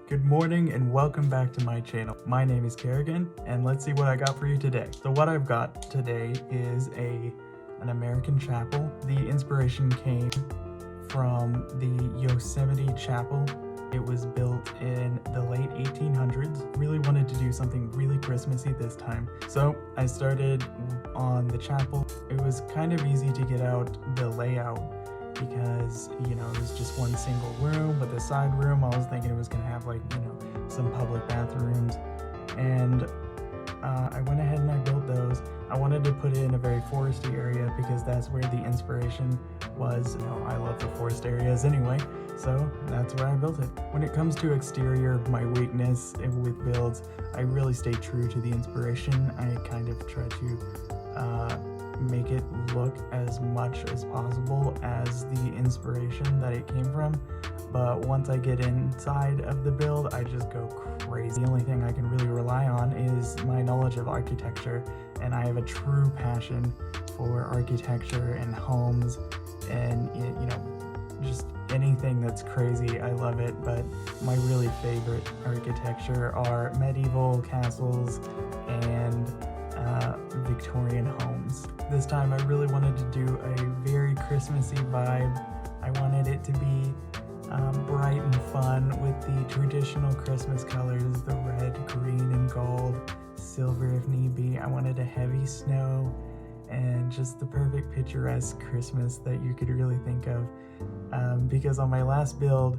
Good morning and welcome back to my channel. My name is Kerragen and let's see what I got for you today. So what I've got today is an American chapel. The inspiration came from the Yosemite chapel. It was built in the late 1800s. Really wanted to do something really Christmassy this time. So I started on the chapel. It was kind of easy to get out the layout because, you know, it was just one single room with a side room. I was thinking it was gonna have, like, you know, some public bathrooms, and I went ahead and I built those. I wanted to put it in a very foresty area because that's where the inspiration was. You know, I love the forest areas anyway, so that's where I built it. When it comes to exterior, my weakness with builds, I really stay true to the inspiration. I kind of try to make it look as much as possible as the inspiration that it came from, but once I get inside of the build, I just go crazy. The only thing I can really rely on is my knowledge of architecture, and I have a true passion for architecture and homes and, you know, just anything that's crazy. I love it, but my really favorite architecture are medieval castles and Victorian homes. This time I really wanted to do a very Christmassy vibe. I wanted it to be bright and fun with the traditional Christmas colors, the red, green, and gold, silver if need be. I wanted a heavy snow and just the perfect picturesque Christmas that you could really think of. Because on my last build,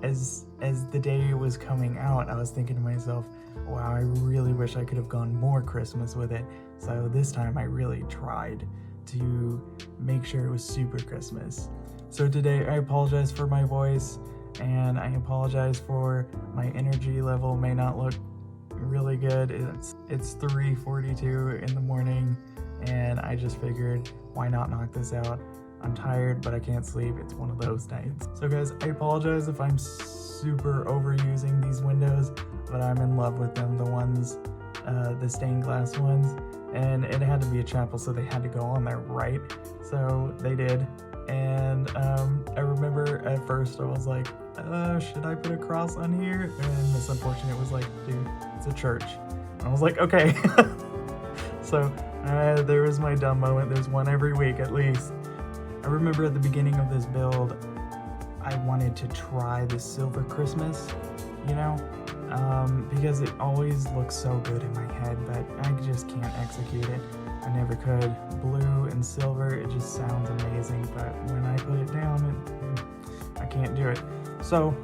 as the day was coming out, I was thinking to myself, wow, I really wish I could have gone more Christmas with it. So this time I really tried to make sure it was super Christmas. So today I apologize for my voice, and I apologize for my energy level may not look really good. It's 3:42 in the morning, and I just figured, why not knock this out? I'm tired, but I can't sleep. It's one of those nights. So guys, I apologize if I'm super overusing these windows, but I'm in love with them, the ones, the stained glass ones. And it had to be a chapel, so they had to go on there, right? So they did. And I remember at first I was like, should I put a cross on here? And Miss Unfortunate was like, dude, it's a church. And I was like, okay. So there was my dumb moment. There's one every week at least. I remember at the beginning of this build, I wanted to try the silver Christmas, you know, because it always looks so good in my head, but I just can't execute it. I never could. Blue and silver, it just sounds amazing, but when I put it down, I can't do it. So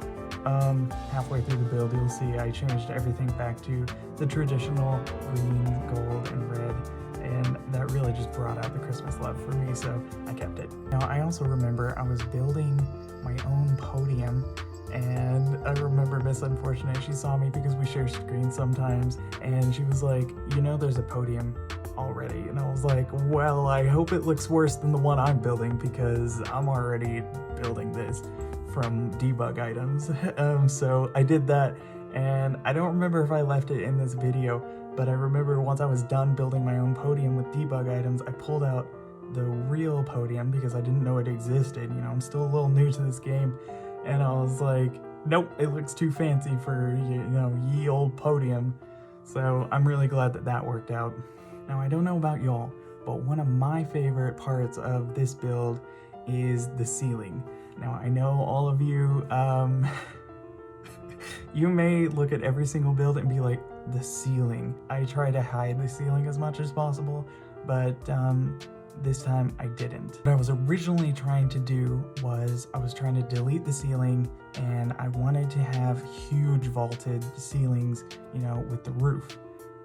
halfway through the build, you'll see I changed everything back to the traditional green, gold, and red, and that really just brought out the Christmas love for me, so I kept it. Now, I also remember I was building my own podium, and I remember Miss Unfortunate, she saw me because we share screens sometimes, and she was like, you know, there's a podium already. And I was like, well, I hope it looks worse than the one I'm building because I'm already building this from debug items. So I did that, and I don't remember if I left it in this video, but I remember once I was done building my own podium with debug items, I pulled out the real podium because I didn't know it existed. You know, I'm still a little new to this game, and I was like, nope, it looks too fancy for, you know, ye old podium. So I'm really glad that that worked out. Now, I don't know about y'all, but one of my favorite parts of this build is the ceiling. Now, I know all of you, you may look at every single build and be like, the ceiling. I try to hide the ceiling as much as possible, but this time I didn't. What I was originally trying to do was I was trying to delete the ceiling, and I wanted to have huge vaulted ceilings, you know, with the roof.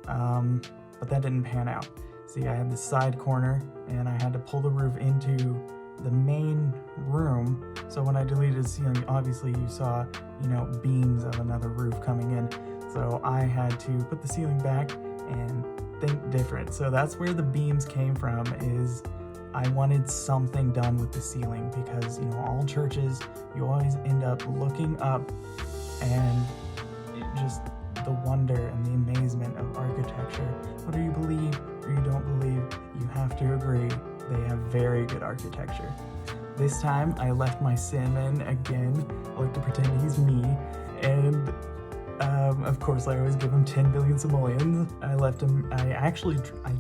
But that didn't pan out. See, I had this side corner, and I had to pull the roof into the main room. So when I deleted the ceiling, obviously you saw, you know, beams of another roof coming in. So I had to put the ceiling back and think different. So that's where the beams came from, is I wanted something done with the ceiling because, you know, all churches, you always end up looking up, and it just, the wonder and the amazement of architecture. Whether you believe or you don't believe, you have to agree they have very good architecture. This time I left my cinnamon again. I like to pretend he's me, and Of course, I always give him 10 billion simoleons. I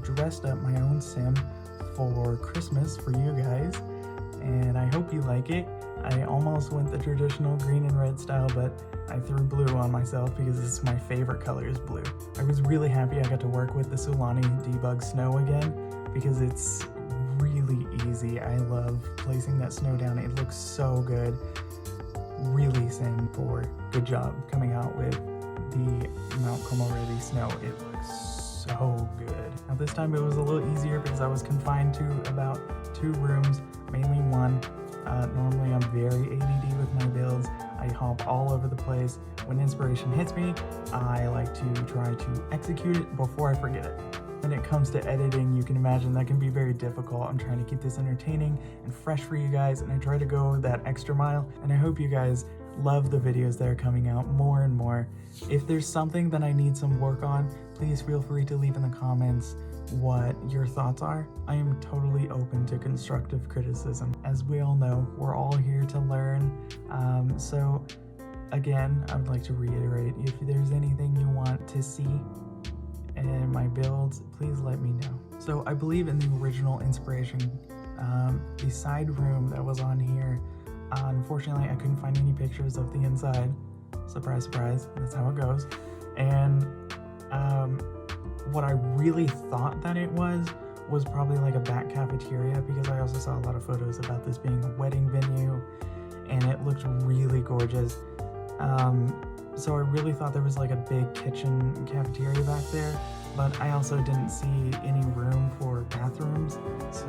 dressed up my own sim for Christmas for you guys, and I hope you like it. I almost went the traditional green and red style, but I threw blue on myself because this is my favorite color is blue. I was really happy I got to work with the Solani debug snow again because it's really easy. I love placing that snow down. It looks so good. Really sim for good job coming out with the Mount Como Ready snow. It looks so good. Now this time it was a little easier because I was confined to about 2 rooms, mainly one. Normally I'm very ADD with my builds. I hop all over the place. When inspiration hits me, I like to try to execute it before I forget it. When it comes to editing, you can imagine that can be very difficult. I'm trying to keep this entertaining and fresh for you guys, and I try to go that extra mile, and I hope you guys love the videos that are coming out more and more. If there's something that I need some work on, please feel free to leave in the comments what your thoughts are. I am totally open to constructive criticism. As we all know, we're all here to learn. So again, I would like to reiterate, if there's anything you want to see in my builds, please let me know. So I believe in the original inspiration, the side room that was on here, unfortunately I couldn't find any pictures of the inside. Surprise, surprise, that's how it goes. And what I really thought that it was probably like a back cafeteria, because I also saw a lot of photos about this being a wedding venue and it looked really gorgeous. So I really thought there was like a big kitchen cafeteria back there, but I also didn't see any room for bathrooms. So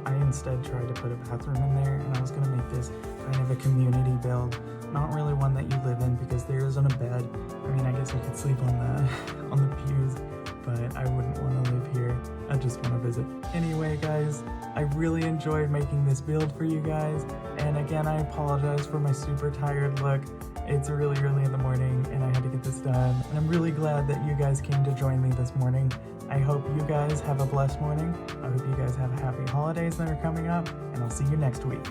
I instead tried to put a bathroom in there, and I was gonna make this kind of a community build. Not really one that you live in because there isn't a bed. I mean, I guess you could sleep on the pews, but I wouldn't want to live here. I just want to visit. Anyway, guys, I really enjoyed making this build for you guys. And again, I apologize for my super tired look. It's really early in the morning and I had to get this done. And I'm really glad that you guys came to join me this morning. I hope you guys have a blessed morning. I hope you guys have happy holidays that are coming up, and I'll see you next week.